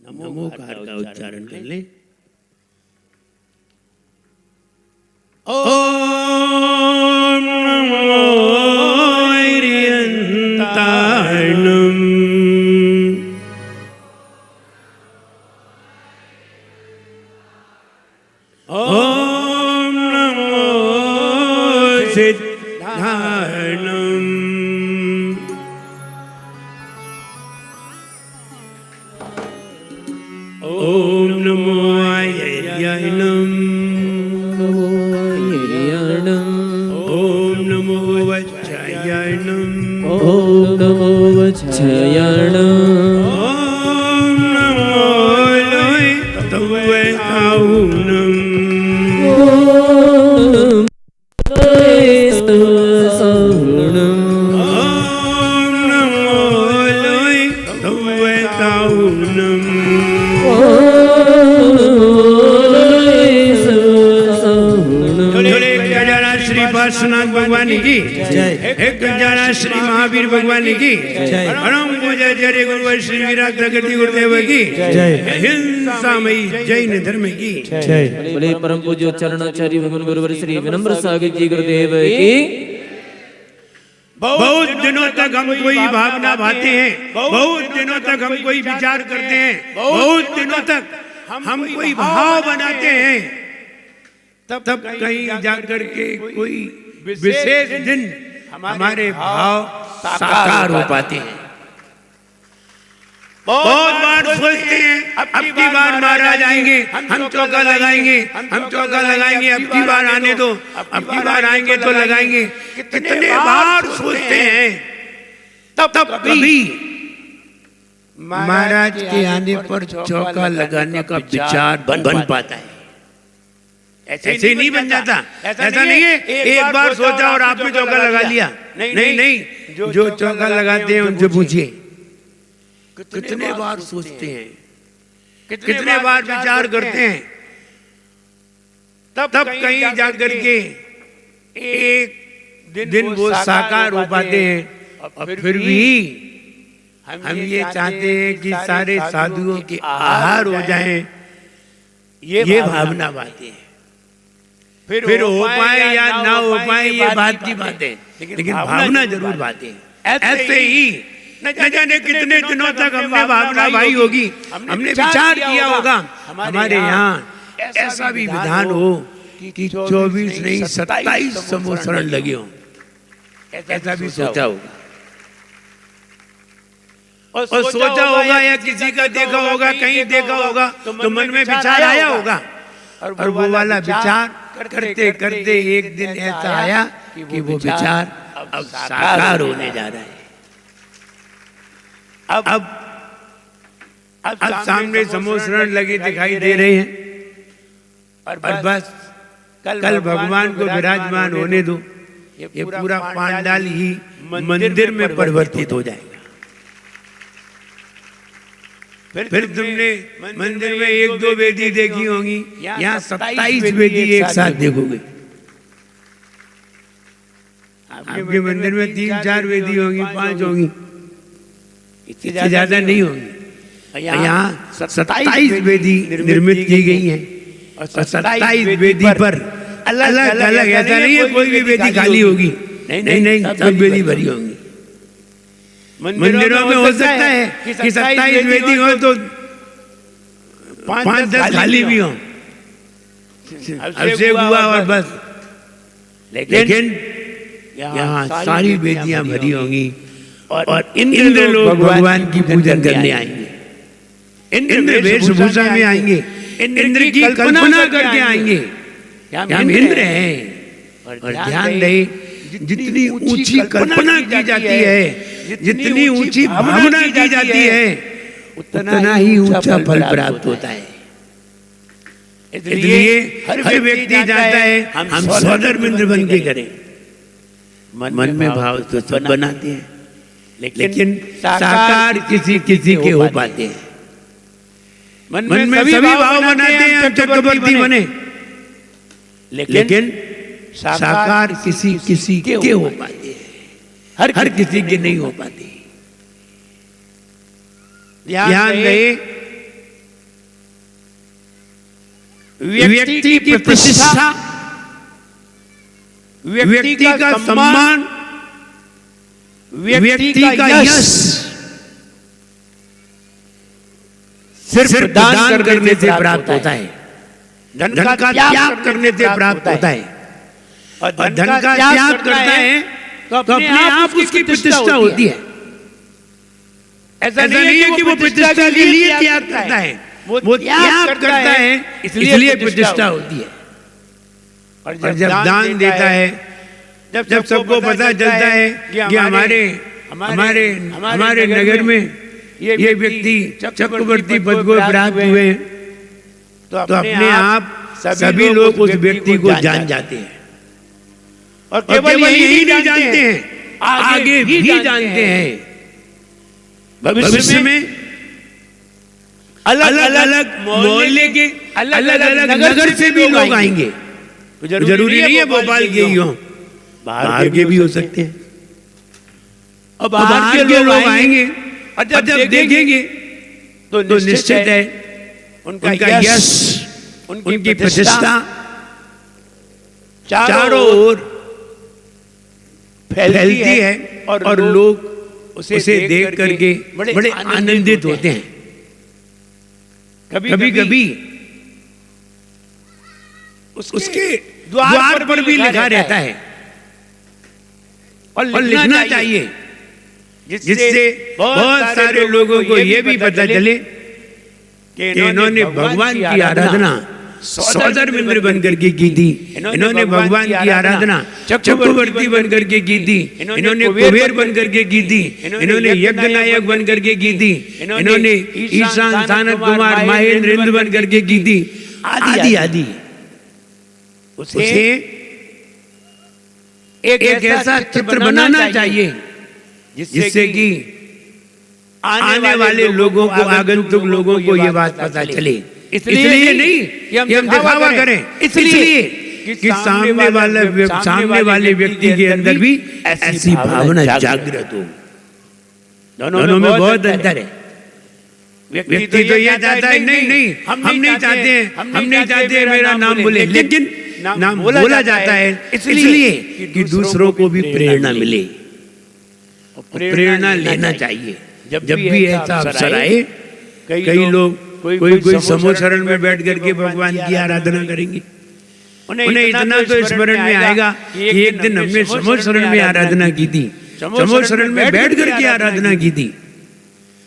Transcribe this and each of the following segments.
नमोकार का उच्चारण कर ले। ओम नमो हरियंताणम। ओम नमो सिद्धाणम। ओम नमो आयर्याणम। ओम नमो वज्रायणम। ओम नमो वज्रायणम। ओम नमो लोहितवैताहुनम। ओम लोहितवैताहुनम। ओम नमो लोहितवैताहुनम। श्री पार्श्वनाथ भगवान की जय। एक जरा श्री महावीर भगवान की जय। परम पूज्य जय गुरुवर श्री विराट प्रकृति गुरुदेव की जय। हिंसामयी जैन धर्म की जय। बोले परम पूज्य चरणाचार्य भगवान गुरुवर श्री विनम्र सागर जी गुरुदेव की। बहुत दिनों तक हम कोई भावना भाते हैं, बहुत दिनों तक हम कोई विचार करते हैं, बहुत दिनों तक हम कोई भाव बनाते हैं, तब कहीं जाकर के कोई विशेष दिन हमारे भाव साकार हो पाते हैं। बहुत बार सोचते हैं अब की बार महाराज आएंगे, हम चौका लगाएंगे, हम चौका लगाएंगे, अब की बार आने दो, अब की बार आएंगे तो लगाएंगे। कितने बार सोचते हैं, तब कभी महाराज के आने पर चौका लगाने का विचार बन पाता है। ऐसे नहीं बन जाता। ऐसा नहीं है एक बार सोचा और आपने चौका लगा लिया। नहीं, जो चौका लगाते हैं उनसे पूछिए कितने बार सोचते हैं, कितने बार विचार करते हैं, तब कहीं जाकर के एक दिन वो साकार हो पाते हैं। और फिर भी हम ये चाहते हैं कि सारे साधुओं के आहार हो जाएं, ये भावना बातें हैं। फिर हो पाए या ना हो पाए ये बात की बात है, लेकिन भावना जरूर बातें हैं। ऐसे ही न जाने कितने दिनों तक हमने भावना भाई होगी, हमने विचार किया होगा। हमारे यहाँ ऐसा भी विधान हो कि 24 नहीं 27 समोसरण लगे हों, ऐसा भी सोचा होगा। और सोचा होगा या किसी का देखा होगा, कहीं देखा होगा, तो मन में विचार आया होगा। और वो वाला विचार करते करते एक दिन ऐसा आया कि वो विचार अब साकार होने जा रहा है। अब सामने समोसरण लगे दिखाई दे रहे हैं, और बस कल भगवान को विराजमान होने दो, ये पूरा पांडाल ही मंदिर में परिवर्तित हो जाएगा। फिर तुमने मंदिर में 1-2 वेदी देखी होंगी, यहाँ 27 वेदी एक साथ देखोगे। आपके मंदिर में 3-4 वेदी होंगी, 5 होंगी, इतनी ज्यादा नहीं होंगी। यहाँ 27 वेदी निर्मित की गई हैं, और 27 वेदी पर अलग अलग, ऐसा नहीं है कोई भी वेदी खाली होगी, नहीं, सब वेदी भरी होंगी। मंदिरों में हो सकता है कि 27 वेदी हो तो 5-10 खाली भी हो, अभिषेक हुआ और बस। लेकिन यहाँ सारी वेदियां भरी होंगी, और इंद्र लोग भगवान की पूजन करने आएंगे, इंद्र वेशभूषा में आएंगे, इंद्र की कल्पना करके आएंगे। हम इंद्र हैं, और ध्यान रहे जितनी ऊंची कल्पना की जाती है, जितनी ऊंची भावना की जाती है, उतना ही ऊंचा फल प्राप्त होता है। इसलिए हर व्यक्ति चाहता है हम स्वधर्मेंद्र बन के करें। मन में भाव तो सब बनाते हैं, लेकिन साकार किसी किसी के हो पाते हैं। मन में सभी भाव बनाते हैं हम चक्रवर्ती बने, लेकिन साकार किसी किसी के हो पाते हैं, हर किसी के नहीं हो पाते। ध्यान रहे व्यक्ति की प्रतिष्ठा, व्यक्ति का सम्मान, व्यक्ति का यश सिर्फ दान करने से प्राप्त होता है। धन का त्याग करने से प्राप्त होता है। और धन का त्याग करता है तो अपने आप उसकी प्रतिष्ठा होती है। ऐसा नहीं है कि वो प्रतिष्ठा के लिए त्याग करता है, वो त्याग करता है इसलिए प्रतिष्ठा होती है। और जब दान देता है, जब सबको पता चलता है कि हमारे नगर में ये व्यक्ति चक्रवर्ती पद को प्राप्त हुए हैं, तो अपने आप सभी लोग उस व्यक्ति को जान जाते हैं। और केवल यही नहीं जानते हैं, आगे भी जानते हैं। भविष्य में अलग अलग मोहल्ले के अलग अलग नगर से भी लोग आएंगे। जरूरी नहीं है भोपाल के ही हो, बाहर के भी हो सकते हैं। और बाहर के लोग आएंगे और जब देखेंगे तो निश्चित है उनका यश, उनकी प्रतिष्ठा चारों ओर फैलती है और लोग उसे देख करके बड़े आनंदित होते हैं। कभी कभी उसके द्वार पर भी लिखा रहता है और लिखना चाहिए, जिससे बहुत सारे लोगों को यह भी पता चले कि इन्होंने भगवान की आराधना सौदरमिंद्र बन करके की थी, इन्होंने भगवान की आराधना चक्रवर्ती बन करके की थी, इन्होंने कुबेर बन करके की थी, इन्होंने यज्ञ नायक बन करके की थी, इन्होंने ईशान सानत कुमार महेंद्र इंद्र बन करके की थी, आदि आदि। उसे एक ऐसा चित्र बनाना चाहिए जिससे कि आने वाले लोगों को, आगंतुक लोगों को ये बात पता चले। इसलिए नहीं कि हम दिखावा करें, इसलिए कि सामने वाले व्यक्ति के अंदर भी ऐसी भावना जागृत हो। दोनों में बहुत अंतर है। व्यक्ति तो ये चाहता है नहीं हम नहीं चाहते मेरा नाम बोले, लेकिन नाम बोला जाता है इसलिए कि दूसरों को भी प्रेरणा मिले। प्रेरणा लेना चाहिए। जब भी ऐसा अवसर आए, कई लोग कोई समूह शरण में बैठ करके भगवान की आराधना करेंगे। उन्हें इतना तो स्मरण में आएगा कि एक दिन हमने समूह शरण में आराधना की थी, समूह शरण में बैठ करके आराधना की थी।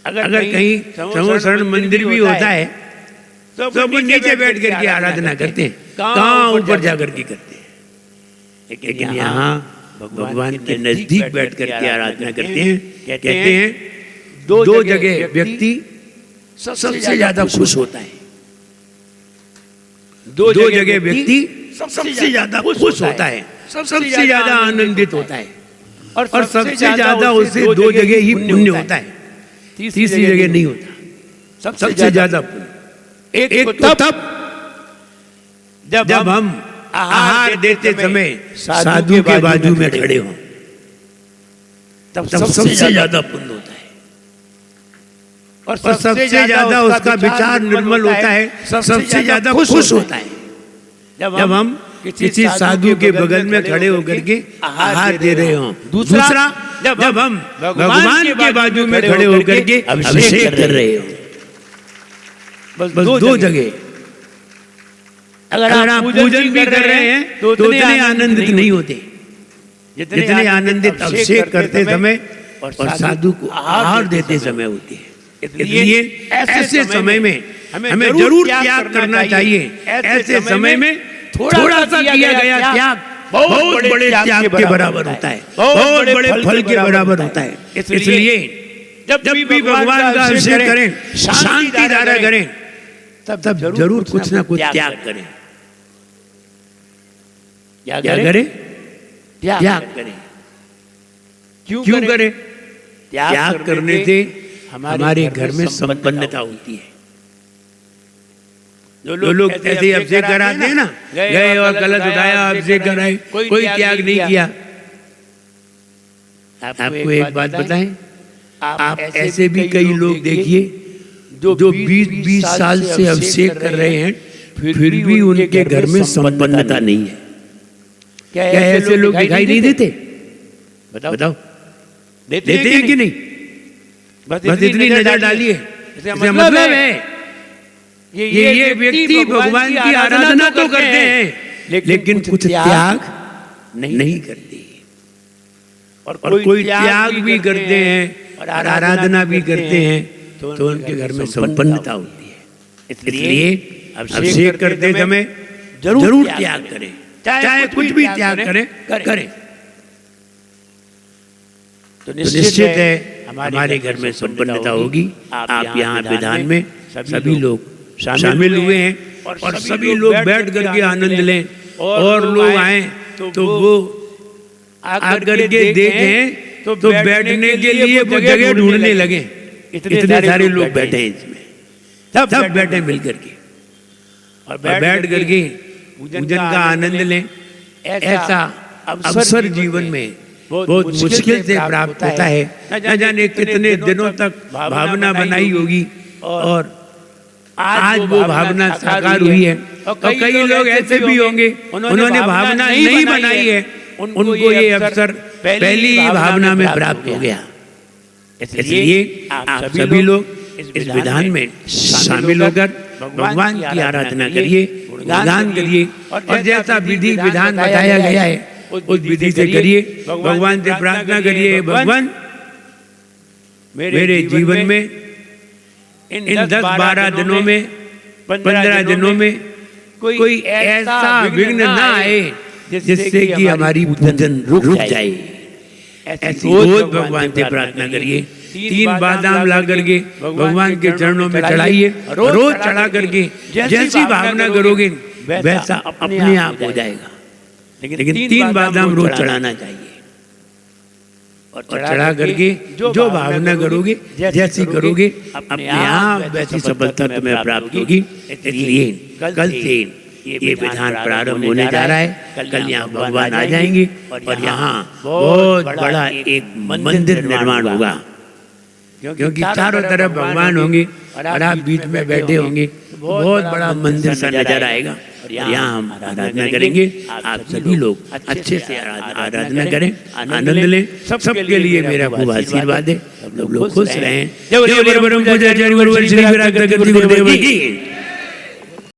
अगर कहीं समूह शरण मंदिर भी होता है तो वो नीचे बैठ करके आराधना करते हैं, कहाँ ऊपर जाकर के करते हैं। लेकिन यहाँ भगवान के नजदीक बैठ करके आराधना करते हैं। कहते हैं दो जगह व्यक्ति सबसे ज्यादा खुश होता है, दो जगह व्यक्ति सबसे ज्यादा खुश होता है, सबसे ज्यादा आनंदित होता है, और सबसे ज्यादा उससे दो जगह ही पुण्य होता है, तीसरी जगह नहीं होता। सबसे ज्यादा पुण्य एक तो तब जब हम आहार देते समय साधु के बाजू में खड़े हों, तब सबसे ज्यादा पुण्य होता है। और सबसे ज्यादा उसका विचार निर्मल होता है, सबसे ज्यादा खुश होता है जब हम किसी साधु के बगल में खड़े होकर के आहार दे रहे हों। दूसरा जब हम भगवान के बाजू में खड़े होकर के अभिषेक कर रहे हों। बस दो जगह। अगर आप पूजन भी कर रहे हैं तो उतने आनंदित नहीं होते जितने आनंदित अभिषेक करते समय और साधु को आहार देते समय होते हैं। इसलिए ऐसे समय में हमें जरूर त्याग करना चाहिए। ऐसे समय में थोड़ा सा किया गया त्याग बहुत बड़े त्याग के बराबर होता है, बहुत बड़े फल के बराबर होता है। इसलिए जब भी भगवान का अभिषेक करें, शांति धारा करें, तब जरूर कुछ ना कुछ त्याग करें। क्या करें? त्याग करें। क्यों करें? त्याग करने से हमारे घर में संपन्नता होती है। जो लोग ऐसे अभिषेक कराते हैं ना, गए और गलत उठाया, अभिषेक कराए, कोई त्याग नहीं किया। आपको एक बात बताएं, आप ऐसे भी कई लोग देखिए जो 20-20 साल से अभिषेक कर रहे हैं, फिर भी उनके घर में संपन्नता नहीं है। क्या ऐसे लोग दिखाई नहीं देते? बताओ, देते हैं कि नहीं? बस इतनी नजर डालिए। इसका मतलब है ये व्यक्ति भगवान की आराधना तो करते हैं लेकिन कुछ त्याग नहीं करते, और कोई त्याग भी करते हैं और आराधना भी करते हैं तो उनके घर में संपन्नता होती है। इसलिए अभिषेक करते समय जरूर त्याग करें, चाहे कुछ भी त्याग करें। तो निश्चित है हमारे घर में संपन्नता होगी। आप यहाँ विधान में सभी लोग शामिल हुए हैं और सभी लोग बैठ करके आनंद लें, और लोग आए तो वो आकर के देखें तो बैठने के लिए वो जगह ढूंढने लगे। इतने सारे लोग बैठे हैं इसमें, सब बैठे मिलकर के और बैठ करके पूजन का आनंद लें। ऐसा अवसर जीवन में बहुत मुश्किल से प्राप्त होता है। न जाने कितने दिनों तक भावना बनाई होगी और आज वो भावना साकार हुई है। और कई लोग ऐसे भी होंगे उन्होंने भावना नहीं बनाई है, उनको ये अवसर पहली ही भावना में प्राप्त हो गया। इसलिए आप सभी लोग इस विधान में शामिल होकर भगवान की आराधना करिए, गान करिए, और जैसा विधि विधान बताया गया है उस विधि से करिए। भगवान से प्रार्थना करिए, भगवान मेरे जीवन में इन 10-12 दिनों में 15 दिनों में कोई ऐसा विघ्न ना आए जिससे कि हमारी पूजन रुक जाए। ऐसी रोज भगवान से प्रार्थना करिए। 3 बादाम ला करके भगवान के चरणों में चढ़ाइए, रोज चढ़ा करके जैसी भावना करोगे वैसा अपने आप हो जाएगा। लेकिन 3 बादाम रोज चढ़ाना चाहिए, और चढ़ा करके जो भावना करोगे जैसी करोगे अपने आप वैसी सफलता तुम्हें प्राप्त होगी। इसलिए कल से ये विधान प्रारंभ होने जा रहा है। कल यहाँ भगवान आ जाएंगे और यहाँ बहुत बड़ा एक मंदिर निर्माण होगा, क्योंकि चारों तरफ भगवान होंगे और आप बीच में बैठे होंगे। बहुत बड़ा मंदिर सा नजर आएगा और यहाँ हम आराधना करेंगे। आप सभी लोग अच्छे से आराधना करें, आनंद लें। सबके लिए मेरा खूब आशीर्वाद है। लोग खुश रहें। जय गुरुदेव की